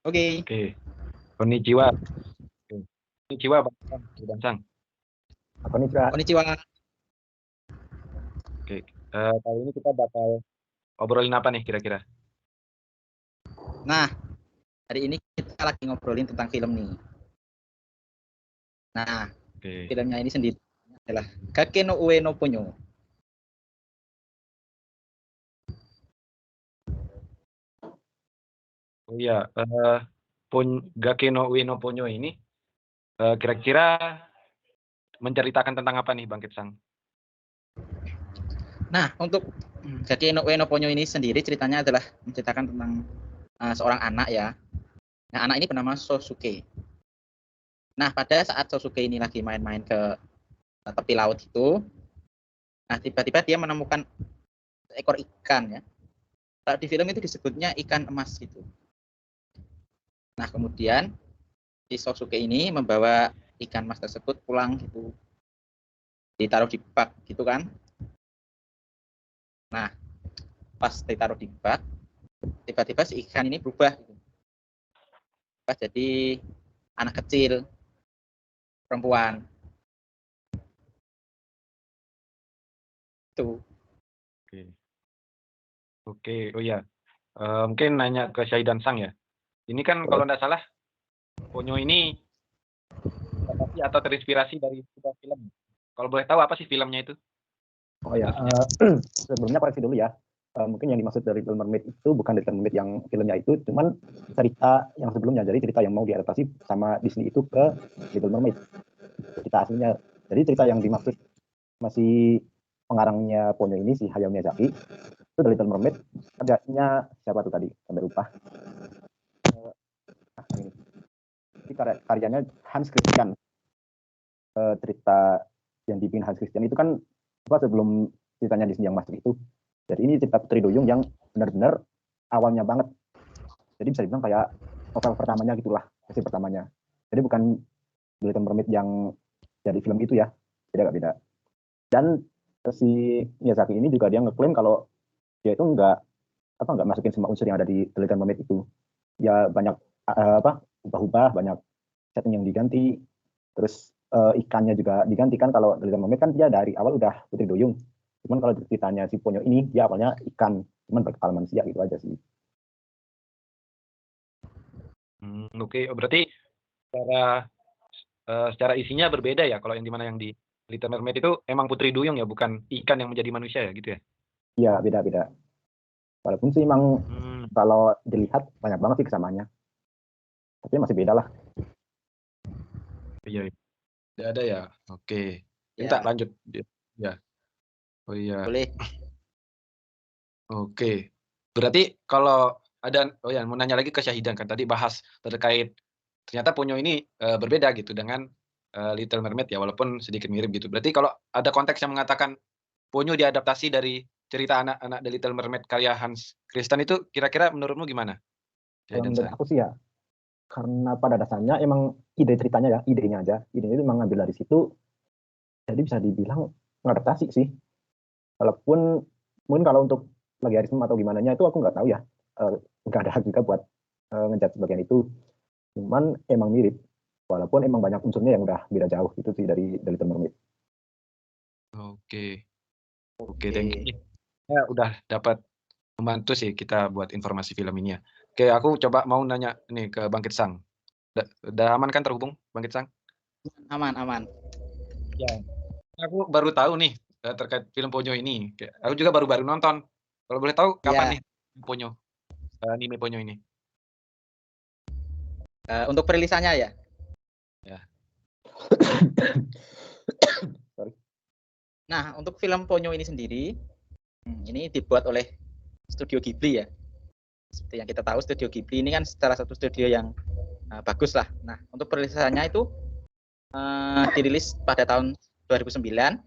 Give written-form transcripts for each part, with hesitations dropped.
Oke. Oke. Konnichiwa. Oke. Konnichiwa, Bang Sang. Konnichiwa. Konnichiwa. Oke. Kali ini kita bakal ngobrolin apa nih kira-kira? Nah, hari ini kita lagi ngobrolin tentang film nih. Nah, Oke. filmnya ini sendiri adalah Gake no Ue no Ponyo. Oh iya, Gake no Ue no Ponyo ini kira-kira menceritakan tentang apa nih Bang Kitsang? Nah, untuk Gake no Ue no Ponyo ini sendiri ceritanya adalah menceritakan tentang seorang anak ya. Nah, anak ini bernama Sosuke. Nah, pada saat Sosuke ini lagi main-main ke tepi laut itu, nah tiba-tiba dia menemukan seekor ikan ya. Kalau di film itu disebutnya ikan emas gitu. Nah, kemudian si Sosuke ini membawa ikan emas tersebut pulang gitu. Ditaruh di bak gitu kan. Nah, pas ditaruh di bak, tiba-tiba si ikan ini berubah gitu. Jadi anak kecil perempuan. Tuh. Oke. Oh iya. Mungkin nanya ke Syaidan Sang ya. Ini kan kalau nggak salah Ponyo ini adaptasi atau terinspirasi dari sebuah film. Kalau boleh tahu apa sih filmnya itu? Oh ya, sebelumnya koreksi dulu ya. Mungkin yang dimaksud dari Little Mermaid itu bukan Little Mermaid yang filmnya itu, cuman cerita yang sebelumnya. Jadi cerita yang mau diadaptasi sama Disney itu ke Little Mermaid. Cerita aslinya. Jadi cerita yang dimaksud masih pengarangnya Ponyo ini si Hayao Miyazaki itu dari Little Mermaid. Adanya siapa tuh tadi? Sampai lupa. Ini karyanya Hans Christian. Cerita yang dibikin Hans Christian itu kan sebelum ceritanya Disney yang masuk itu. Jadi ini cerita Putri Duyung yang benar-benar awalnya banget. Jadi bisa dibilang kayak novel pertamanya gitulah, versi pertamanya. Jadi bukan The Little Mermaid yang dari film itu ya, beda. Dan si Miyazaki ini juga dia ngeklaim kalau dia itu nggak masukin semua unsur yang ada di The Little Mermaid itu. Ya banyak ubah-ubah, banyak setting yang diganti. Terus ikannya juga digantikan. Kalau The Little Mermaid kan dia dari awal udah Putri Duyung. Cuman kalau ceritanya si Ponyo ini dia awalnya ikan, cuman berkepala manusia gitu aja sih. Oke. Berarti secara isinya berbeda ya. Kalau yang dimana yang di Little Mermaid itu emang Putri Duyung ya, bukan ikan yang menjadi manusia ya gitu ya? Iya, beda-beda. Walaupun sih emang kalau dilihat banyak banget sih kesamaannya. Tapi masih beda lah. Iya. Tidak ada ya. Oke. Minta Ya. lanjut. Ya. Oh iya. Boleh. Oke. Berarti kalau ada, mau nanya lagi ke Syahidan kan tadi bahas terkait ternyata Ponyo ini berbeda gitu dengan Little Mermaid ya, walaupun sedikit mirip gitu. Berarti kalau ada konteks yang mengatakan Ponyo diadaptasi dari cerita anak-anak The Little Mermaid karya Hans Christian itu kira-kira menurutmu gimana? Kalau menurut aku sih ya, karena pada dasarnya emang ide ceritanya ya, idenya itu emang ngambil dari situ. Jadi bisa dibilang ngadaptasi sih. Walaupun mungkin kalau untuk plagiarisme atau gimana nya itu aku nggak tahu ya. Nggak ada hak juga buat ngejat sebagian itu. Cuman emang mirip. Walaupun emang banyak unsurnya yang udah beda jauh itu sih dari Little Mermaid. Oke, thank you. Ya udah dapat membantu sih kita buat informasi film ini ya. Oke, aku coba mau nanya nih ke Bang Kitsang. Udah aman kan terhubung Bang Kitsang? Aman. Ya. Aku baru tahu nih terkait film Ponyo ini. Aku juga baru nonton. Kalau boleh tahu kapan nih Ponyo? Anime Ponyo ini? Untuk perilisannya ya? Ya. Nah, untuk film Ponyo ini sendiri, ini dibuat oleh Studio Ghibli ya. Seperti yang kita tahu, Studio Ghibli ini kan salah satu studio yang bagus lah. Nah, untuk perilisannya itu dirilis pada tahun 2009,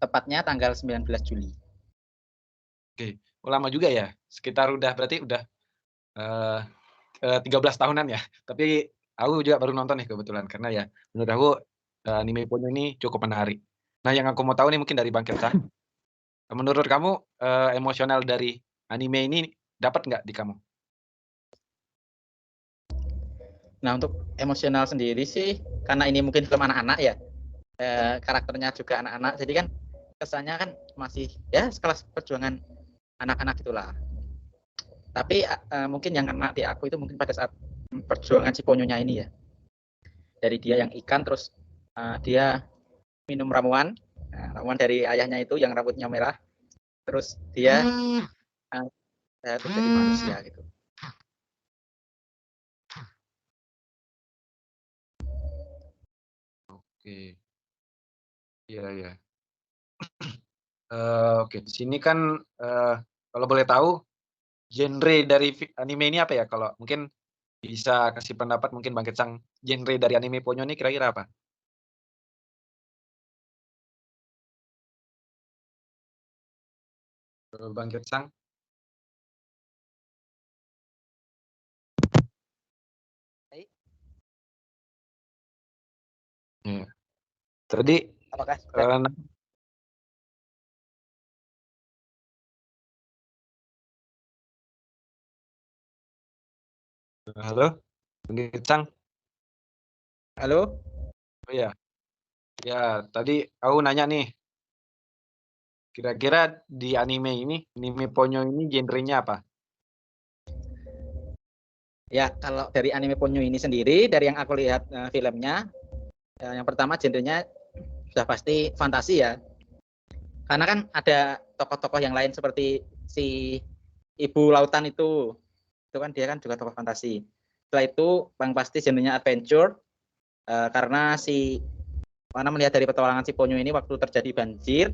tepatnya tanggal 19 Juli. Oke, lama juga ya. Sekitar berarti udah 13 tahunan ya. Tapi aku juga baru nonton nih kebetulan karena ya menurut aku anime Ponyo ini cukup menarik. Nah, yang aku mau tahu nih mungkin dari Bang Kitsang. Menurut kamu emosional dari anime ini dapat nggak di kamu? Nah, untuk emosional sendiri sih, karena ini mungkin film anak-anak ya, karakternya juga anak-anak, jadi kan kesannya kan masih ya sekelas perjuangan anak-anak itulah. Tapi mungkin yang kena di aku itu mungkin pada saat perjuangan si Ponyonya ini ya. Dari dia yang ikan, terus dia minum ramuan, ramuan dari ayahnya itu yang rambutnya merah, terus dia terus jadi manusia gitu. Oke. Iya, iya. Oke, di sini kan kalau boleh tahu genre dari anime ini apa ya? Kalau mungkin bisa kasih pendapat mungkin Bang Kecang, genre dari anime Ponyo ini kira-kira apa? Bang Kecang? Iya. Tadi Apakah halo, Bang Kecang? halo? Oh iya. Ya, tadi aku nanya nih, kira-kira di anime Ponyo ini genrenya apa? Ya, kalau dari anime Ponyo ini sendiri, dari yang aku lihat filmnya, yang pertama genrenya sudah pasti fantasi ya. Karena kan ada tokoh-tokoh yang lain seperti si Ibu Lautan itu kan dia kan juga tokoh fantasi. Setelah itu bang pasti genrenya adventure, karena si mana melihat dari petualangan si Ponyo ini waktu terjadi banjir.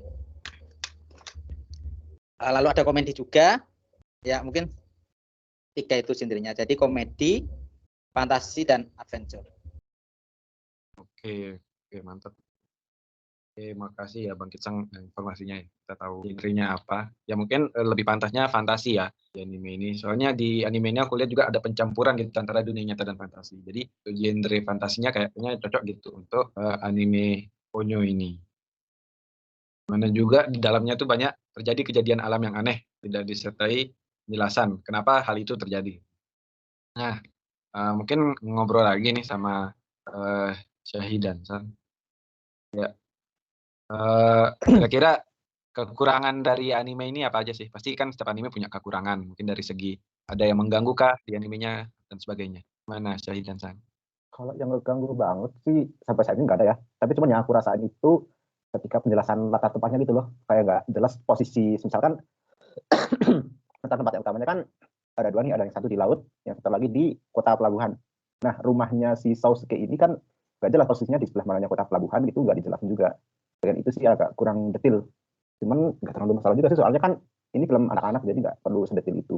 Lalu ada komedi juga, ya mungkin 3 itu genrenya. Jadi komedi, fantasi dan adventure. Oke, oke mantap. Oke, makasih ya Bang Kicang informasinya ya. Kita tahu genrenya apa. Ya mungkin lebih pantasnya fantasi ya di anime ini. Soalnya di anime ini aku lihat juga ada pencampuran gitu antara dunia nyata dan fantasi. Jadi genre fantasinya kayaknya cocok gitu untuk anime Ponyo ini. Mana juga di dalamnya tuh banyak terjadi kejadian alam yang aneh, tidak disertai penjelasan kenapa hal itu terjadi. Nah, mungkin ngobrol lagi nih sama Syahidan San. Ya, kira-kira kekurangan dari anime ini apa aja sih? Pasti kan setiap anime punya kekurangan, mungkin dari segi ada yang mengganggu kah di animenya dan sebagainya. Mana Syahid dan San? Kalau yang ngeganggu banget sih sampai saat ini nggak ada ya. Tapi cuman yang aku rasain itu ketika penjelasan latar tempatnya gitu loh, kayak nggak jelas posisi. Misalkan latar tempat yang utamanya kan ada 2 nih, ada yang satu di laut, yang satu lagi di kota pelabuhan. Nah, rumahnya si Sausuke ini kan nggak jelas posisinya di sebelah mananya kota pelabuhan, gitu nggak dijelasin juga. Dan itu sih agak kurang detail. Cuman nggak terlalu masalah juga sih, soalnya kan ini film anak-anak, jadi nggak perlu sedetil itu.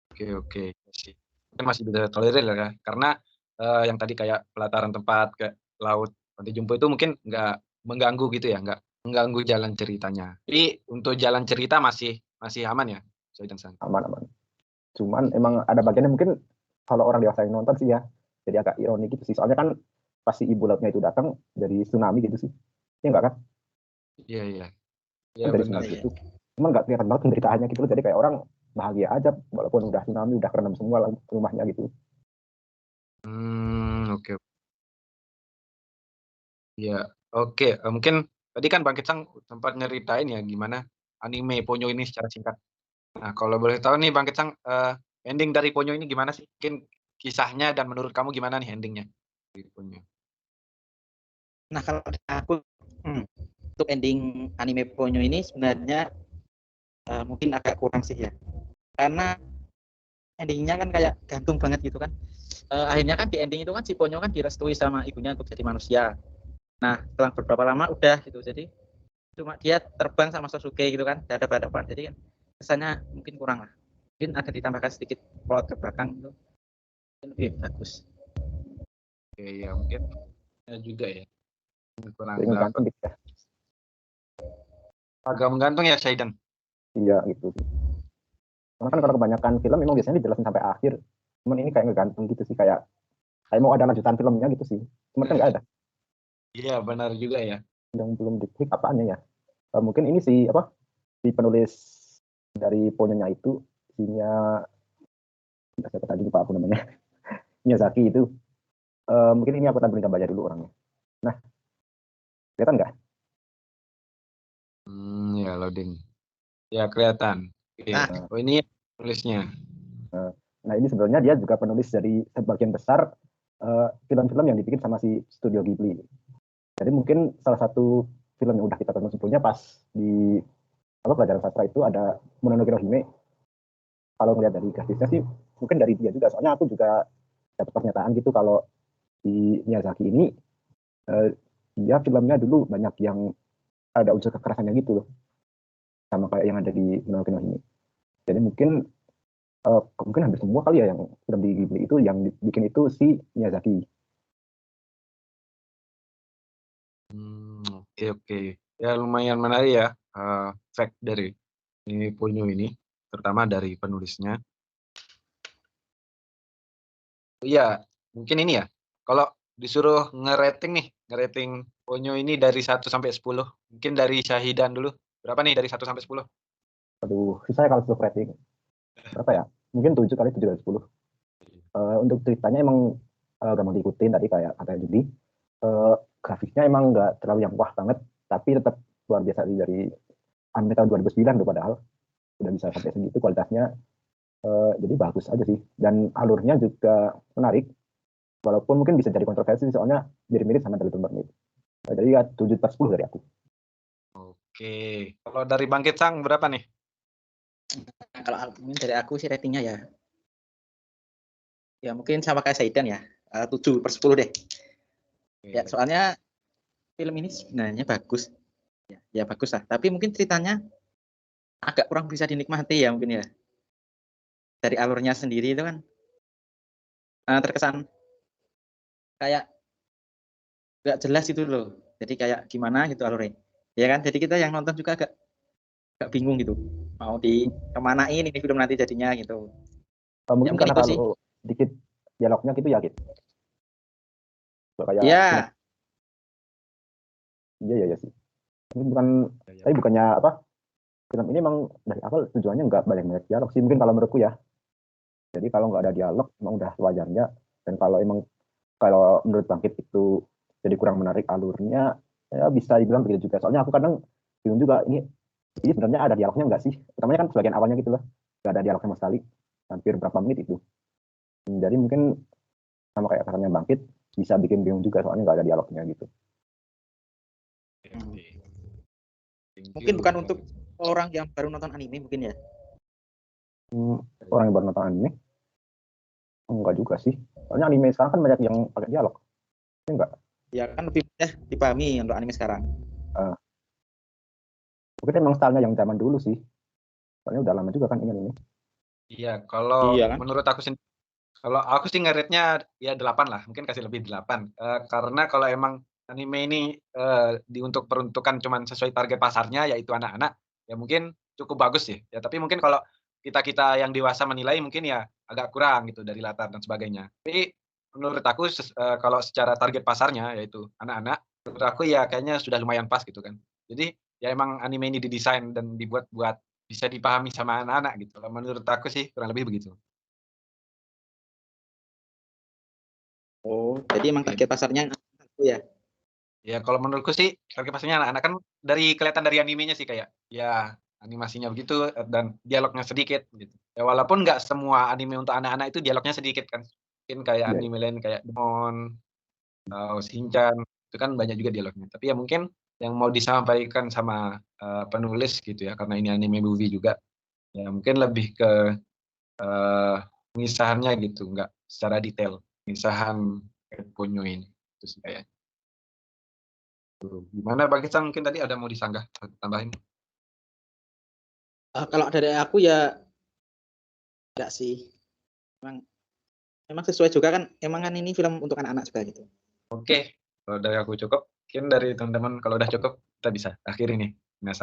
Oke, oke. Sih. Mungkin masih bisa tolerir ya, karena yang tadi kayak pelataran tempat ke laut Pantai Jumbo itu mungkin nggak mengganggu gitu ya, nggak mengganggu jalan ceritanya. Jadi untuk jalan cerita masih masih aman ya, Syahid dan San? Aman-aman. Cuman emang ada bagiannya mungkin kalau orang dewasa yang nonton sih ya, jadi agak ironi gitu sih. Soalnya kan pasti ibu lautnya itu datang dari tsunami gitu sih. Ya enggak kan? Iya, iya. Iya Kan dari benar. tsunami itu. Cuman nggak kelihatan banget penderitaannya gitu loh. Jadi kayak orang bahagia aja walaupun udah tsunami, udah kerendam semua rumahnya gitu. Oke. Iya, oke. Mungkin tadi kan Bang Kecang sempat nyeritain ya gimana anime Ponyo ini secara singkat. Nah, kalau boleh tahu nih Bang Kecang, ending dari Ponyo ini gimana sih? Mungkin kisahnya dan menurut kamu gimana nih ending-nya dari Ponyo? Nah, kalau aku untuk ending anime Ponyo ini sebenarnya mungkin agak kurang sih ya. Karena endingnya kan kayak gantung banget gitu kan. Akhirnya kan di ending itu kan si Ponyo kan direstui sama ibunya untuk jadi manusia. Nah, setelah beberapa lama udah gitu. Jadi cuma dia terbang sama Sasuke gitu kan, hadap-hadapan. Jadi kan kesannya mungkin kurang lah. Mungkin ada ditambahkan sedikit plot ke belakang itu lebih bagus. Oke, ya mungkin juga ya, kurang Jadi dapat. gantung gitu ya. Agak menggantung ya Shaidan. Iya gitu sih. Karena kan kalau kebanyakan film memang biasanya dijelasin sampai akhir. Cuman ini kayak ngegantung gitu sih, kayak mau ada lanjutan filmnya gitu sih. Cuman kan nggak ada. Iya, benar juga ya. Yang belum diklik apaannya ya. Mungkin ini sih apa? Si penulis dari Ponyonya itu, siapa tadi lupa aku namanya. Miyazaki itu. Mungkin ini aku tampilin gambarnya dulu orangnya. Nah, kelihatan nggak? Ya loading. Ya kelihatan. Oke. Nah, Oh ini tulisnya. Nah, ini sebenarnya dia juga penulis dari sebagian besar film-film yang dibikin sama si Studio Ghibli. Jadi mungkin salah satu film yang udah kita tonton sebelumnya pas di pelajaran sastra itu ada Mononoke no Hime. Kalau ngeliat dari grafisnya sih mungkin dari dia juga. Soalnya aku juga dapat pernyataan gitu kalau di Miyazaki ini dia filmnya dulu banyak yang ada unsur kekerasannya gitu loh. Sama kayak yang ada di Mononoke no Hime. Jadi mungkin hampir semua kali ya yang film di Ghibli itu yang bikin itu si Miyazaki. Oke. Ya lumayan menarik ya fact dari ini Ponyo ini, terutama dari penulisnya. Iya, mungkin ini ya. Kalau disuruh ngerating Ponyo ini dari 1 sampai 10. Mungkin dari Syahidan dulu. Berapa nih dari 1 sampai 10? Aduh, susah ya kalau untuk rating. Berapa ya? Mungkin 7 kali 7 dari 10. Untuk ceritanya emang gampang diikutin tadi kayak kata Judi. Grafiknya emang nggak terlalu yang wah banget, tapi tetap luar biasa dari anime tahun 2009 loh padahal. Udah bisa sampai segitu kualitasnya. Jadi bagus aja sih. Dan alurnya juga menarik. Walaupun mungkin bisa jadi kontroversi soalnya mirip-mirip sama The Little Mermaid. Jadi ya 7 per 10 dari aku. Oke. Kalau dari Bangkit Sang berapa nih? kalau dari aku sih ratingnya ya mungkin sama kayak Saidan ya, 7 per 10 deh. Ya soalnya film ini sebenarnya bagus. Ya bagus lah. Tapi mungkin ceritanya agak kurang bisa dinikmati ya mungkin ya. Dari alurnya sendiri itu kan terkesan kayak nggak jelas itu loh. Jadi kayak gimana gitu alurnya. Ya kan. Jadi kita yang nonton juga agak bingung gitu. Mau di kemanain ini film nanti jadinya gitu. Ya Mungkin mungkin karena itu sih. kalau dikit dialognya gitu ya gitu. Kayak Ya. iya sih. Tapi bukannya apa? Film ini emang dari awal tujuannya nggak banyak dialog sih mungkin kalau menurutku ya. Jadi kalau nggak ada dialog emang udah wajarnya. Dan kalau menurut Bangkit itu jadi kurang menarik alurnya, ya bisa dibilang begitu juga. Soalnya aku kadang bingung juga ini sebenarnya ada dialognya nggak sih? Utamanya kan sebagian awalnya gitu loh, nggak ada dialog sama sekali, hampir berapa menit itu. Jadi mungkin sama kayak katanya Bangkit bisa bikin bingung juga soalnya nggak ada dialognya gitu. Mungkin bukan untuk orang yang baru nonton anime mungkin ya. Orang yang baru nonton anime enggak juga sih. Soalnya anime sekarang kan banyak yang pakai dialog. Enggak. Ya kan lebih mudah dipahami untuk anime sekarang. Mungkin emang stylenya yang zaman dulu sih. Soalnya udah lama juga kan ini. Iya, kalau Iya kan? menurut aku sendiri, kalau aku sih nge-rate-nya ya 8 lah, mungkin kasih lebih 8. Karena kalau emang anime ini untuk peruntukan cuman sesuai target pasarnya yaitu anak-anak, ya mungkin cukup bagus sih. Ya tapi mungkin kalau kita yang dewasa menilai mungkin ya agak kurang gitu dari latar dan sebagainya. Tapi menurut aku kalau secara target pasarnya yaitu anak-anak, menurut aku ya kayaknya sudah lumayan pas gitu kan. Jadi ya emang anime ini didesain dan dibuat buat bisa dipahami sama anak-anak gitu. Menurut aku sih kurang lebih begitu. Oh, jadi emang target pasarnya aku ya. Ya kalau menurutku sih target pasarnya anak-anak kan kelihatan dari animenya sih kayak ya animasinya begitu dan dialognya sedikit gitu. Ya walaupun nggak semua anime untuk anak-anak itu dialognya sedikit kan. Mungkin kayak Ya. anime lain kayak Doraemon, Shinchan itu kan banyak juga dialognya. Tapi ya mungkin yang mau disampaikan sama penulis gitu ya karena ini anime movie juga. Ya mungkin lebih ke pengisahannya gitu, nggak secara detail. Pengisahan Ponyo ini itu sih kayaknya. Gimana Bang Kisan mungkin tadi ada mau disanggah tambahin? Kalau dari aku ya enggak sih. Memang sesuai juga kan. Emang kan ini film untuk anak-anak juga gitu. Oke, kalau dari aku cukup. Mungkin dari teman-teman kalau udah cukup kita bisa akhiri nih.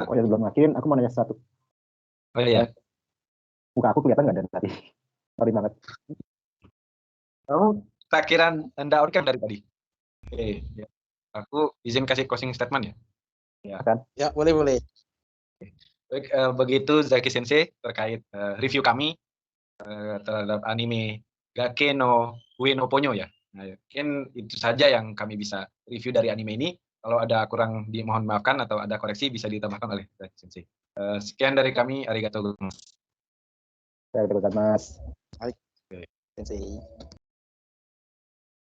Oh ya sebelum akhirin aku mau nanya satu. Oh iya. Muka aku kelihatan nggak dari tadi? Sorry banget. Kamu takkiran Anda on cam dari tadi. Oke, ya. Aku izin kasih closing statement ya. Ya kan? Ya, boleh. Baik, begitu Zaki Sensei terkait review kami terhadap anime Gake no Ue no Ponyo ya. Nah, mungkin itu saja yang kami bisa review dari anime ini. Kalau ada kurang dimohon maafkan atau ada koreksi bisa ditambahkan oleh Sensei. Sekian dari kami, arigatou gozaimasu. Saya Mas. Sensei.